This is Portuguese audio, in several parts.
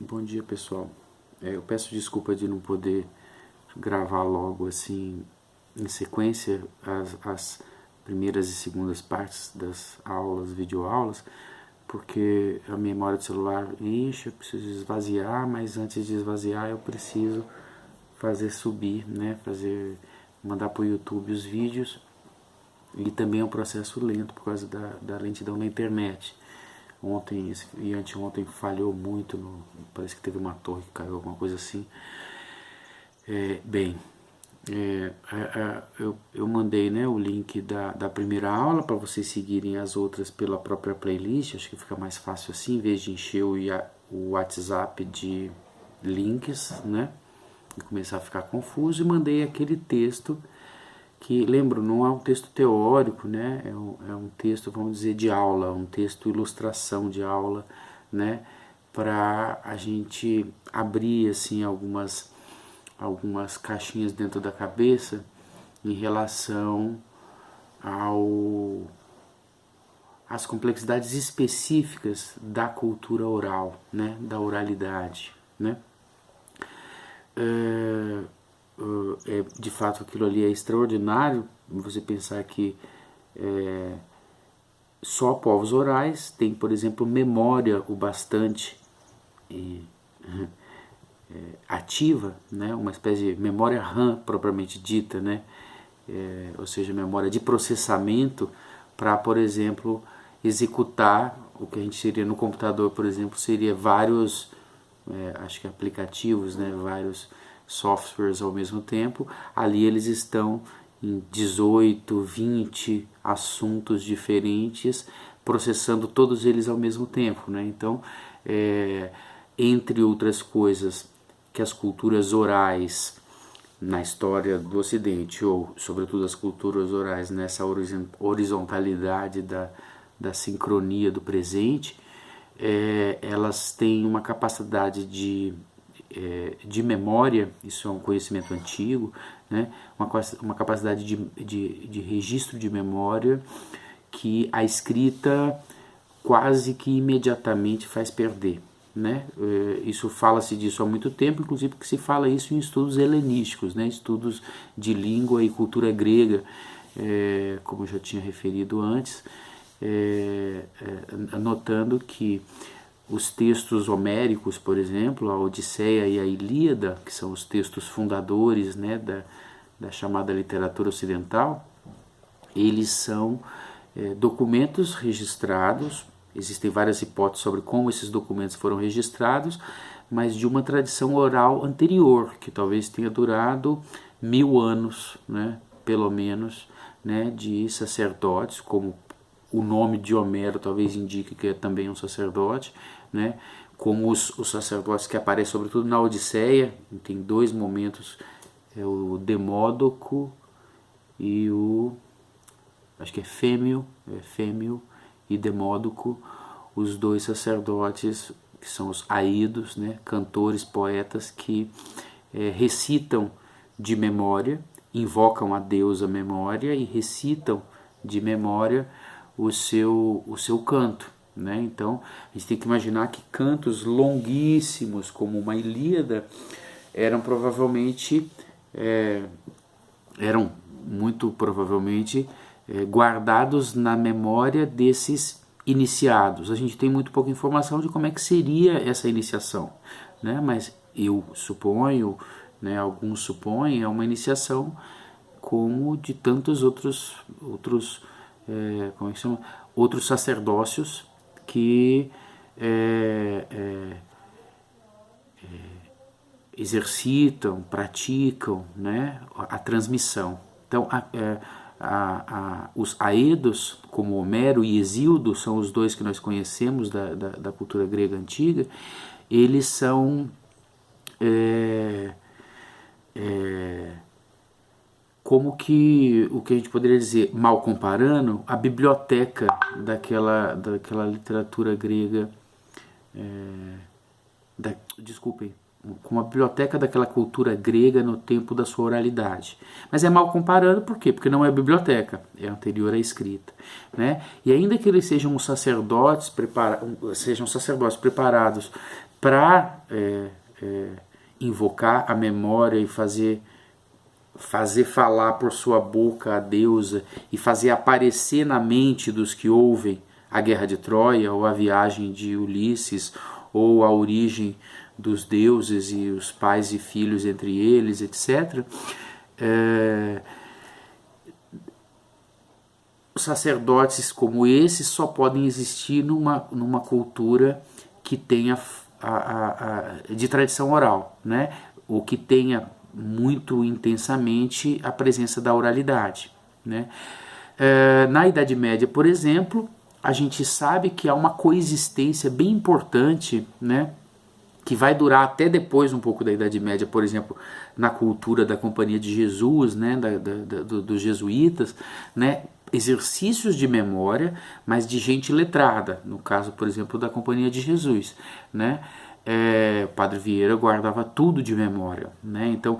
Bom dia, pessoal. Eu peço desculpa de não poder gravar logo assim em sequência as primeiras e segundas partes das aulas, videoaulas, porque a memória do celular enche, eu preciso esvaziar, mas antes de esvaziar eu preciso fazer subir, né? Mandar para o YouTube os vídeos, e também é um processo lento por causa da lentidão da internet. Ontem e anteontem falhou muito, parece que teve uma torre que caiu, alguma coisa assim. Eu mandei, né, o link da primeira aula para vocês seguirem as outras pela própria playlist. Acho que fica mais fácil assim, em vez de encher o WhatsApp de links, né, e começar a ficar confuso. E mandei aquele texto que, lembro, não é um texto teórico, né? É um texto, vamos dizer, de aula, um texto ilustração de aula, né? Para a gente abrir, assim, algumas caixinhas dentro da cabeça em relação às complexidades específicas da cultura oral, né? Da oralidade, né? De fato aquilo ali é extraordinário, você pensar que só povos orais têm, por exemplo, memória o bastante ativa, né? Uma espécie de memória RAM propriamente dita, né? Ou seja, memória de processamento para, por exemplo, executar o que a gente seria no computador, por exemplo, seria vários, acho que aplicativos, né? Vários softwares ao mesmo tempo. Ali eles estão em 18, 20 assuntos diferentes, processando todos eles ao mesmo tempo, né? Então, entre outras coisas que as culturas orais na história do Ocidente, ou sobretudo as culturas orais nessa horizontalidade da sincronia do presente, elas têm uma capacidade de memória, isso é um conhecimento antigo, né? Uma capacidade de registro de memória que a escrita quase que imediatamente faz perder, né? Isso fala-se disso há muito tempo, inclusive que se fala isso em estudos helenísticos, né? Estudos de língua e cultura grega, como eu já tinha referido antes, anotando que os textos homéricos, por exemplo, a Odisseia e a Ilíada, que são os textos fundadores, né, da chamada literatura ocidental, eles são documentos registrados. Existem várias hipóteses sobre como esses documentos foram registrados, mas de uma tradição oral anterior, que talvez tenha durado 1000 anos, né, pelo menos, né, de sacerdotes, como o nome de Homero talvez indique que é também um sacerdote, né? Como os sacerdotes que aparecem sobretudo na Odisseia, tem dois momentos, o Demódoco e acho que é Fêmio e Demódoco, os dois sacerdotes que são os aídos, né? Cantores, poetas que recitam de memória, invocam a deusa memória e recitam de memória o seu canto, né? Então a gente tem que imaginar que cantos longuíssimos como uma Ilíada eram muito provavelmente guardados na memória desses iniciados. A gente tem muito pouca informação de como é que seria essa iniciação, né? Mas eu suponho, né, alguns supõem, é uma iniciação como de tantos outros como é que chama? Outros sacerdócios que exercitam, praticam, né, a transmissão. Então, os aedos, como Homero e Hesíodo, são os dois que nós conhecemos da cultura grega antiga, eles são como que o que a gente poderia dizer, mal comparando, a biblioteca daquela literatura grega, desculpem, como a biblioteca daquela cultura grega no tempo da sua oralidade. Mas é mal comparando, por quê? Porque não é biblioteca, é anterior à escrita, né? E ainda que eles sejam sacerdotes preparados para invocar a memória e fazer falar por sua boca a deusa e fazer aparecer na mente dos que ouvem a Guerra de Troia, ou a viagem de Ulisses, ou a origem dos deuses e os pais e filhos entre eles, etc. Sacerdotes como esse só podem existir numa cultura que tenha de tradição oral, né? Ou que tenha muito intensamente a presença da oralidade, né? Na Idade Média, por exemplo, a gente sabe que há uma coexistência bem importante, né? Que vai durar até depois um pouco da Idade Média, por exemplo, na cultura da Companhia de Jesus, né, dos jesuítas, né, exercícios de memória, mas de gente letrada, no caso, por exemplo, da Companhia de Jesus, né, Padre Vieira guardava tudo de memória, né, então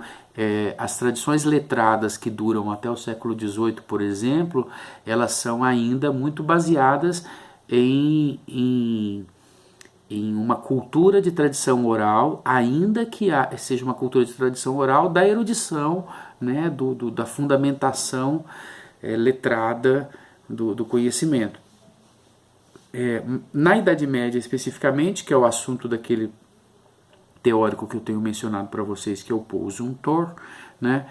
as tradições letradas que duram até o século XVIII, por exemplo, elas são ainda muito baseadas em uma cultura de tradição oral, ainda que seja uma cultura de tradição oral da erudição, né, da fundamentação letrada do conhecimento. Na Idade Média especificamente, que é o assunto daquele teórico que eu tenho mencionado para vocês, que é o Paul Zumthor, né,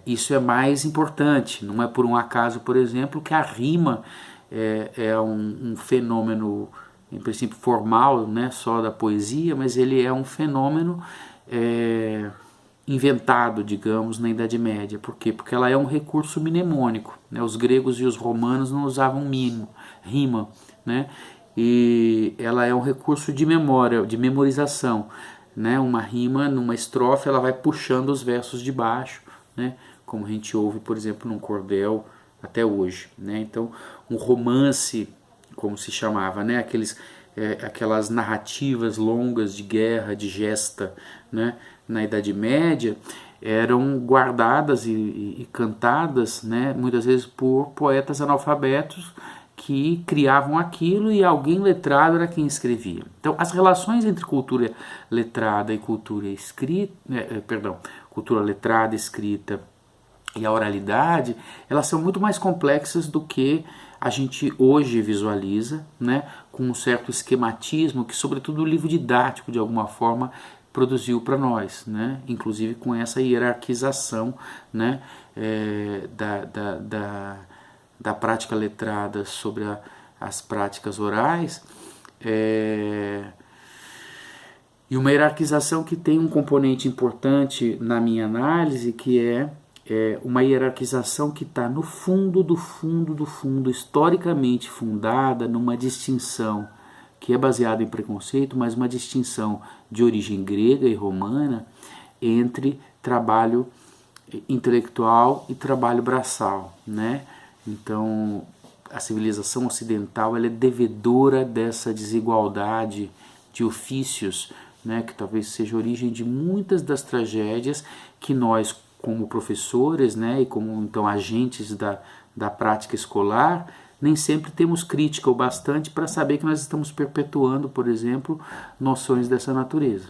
isso é mais importante. Não é por um acaso, por exemplo, que a rima é um fenômeno, em princípio formal, né, só da poesia, mas ele é um fenômeno inventado, digamos, na Idade Média. Por quê? Porque ela é um recurso mnemônico, né? Os gregos e os romanos não usavam rima, né? E ela é um recurso de memória, de memorização, né? Uma rima, numa estrofe, ela vai puxando os versos de baixo, né? Como a gente ouve, por exemplo, num cordel até hoje, né? Então, um romance, como se chamava, né? Aquelas narrativas longas de guerra, de gesta, né? Na Idade Média, eram guardadas e cantadas, né? Muitas vezes por poetas analfabetos que criavam aquilo e alguém letrado era quem escrevia. Então, as relações entre cultura letrada e cultura escrita, cultura letrada, escrita e a oralidade, elas são muito mais complexas do que a gente hoje visualiza, né, com um certo esquematismo que, sobretudo, o livro didático, de alguma forma, produziu para nós, né, inclusive com essa hierarquização, né, da prática letrada sobre as práticas orais, e uma hierarquização que tem um componente importante na minha análise, que é uma hierarquização que está no fundo do fundo, historicamente fundada numa distinção que é baseada em preconceito, mas uma distinção de origem grega e romana entre trabalho intelectual e trabalho braçal, né? Então, a civilização ocidental ela é devedora dessa desigualdade de ofícios, né, que talvez seja a origem de muitas das tragédias que nós, como professores, né, e como então agentes da prática escolar, nem sempre temos crítica o bastante para saber que nós estamos perpetuando, por exemplo, noções dessa natureza.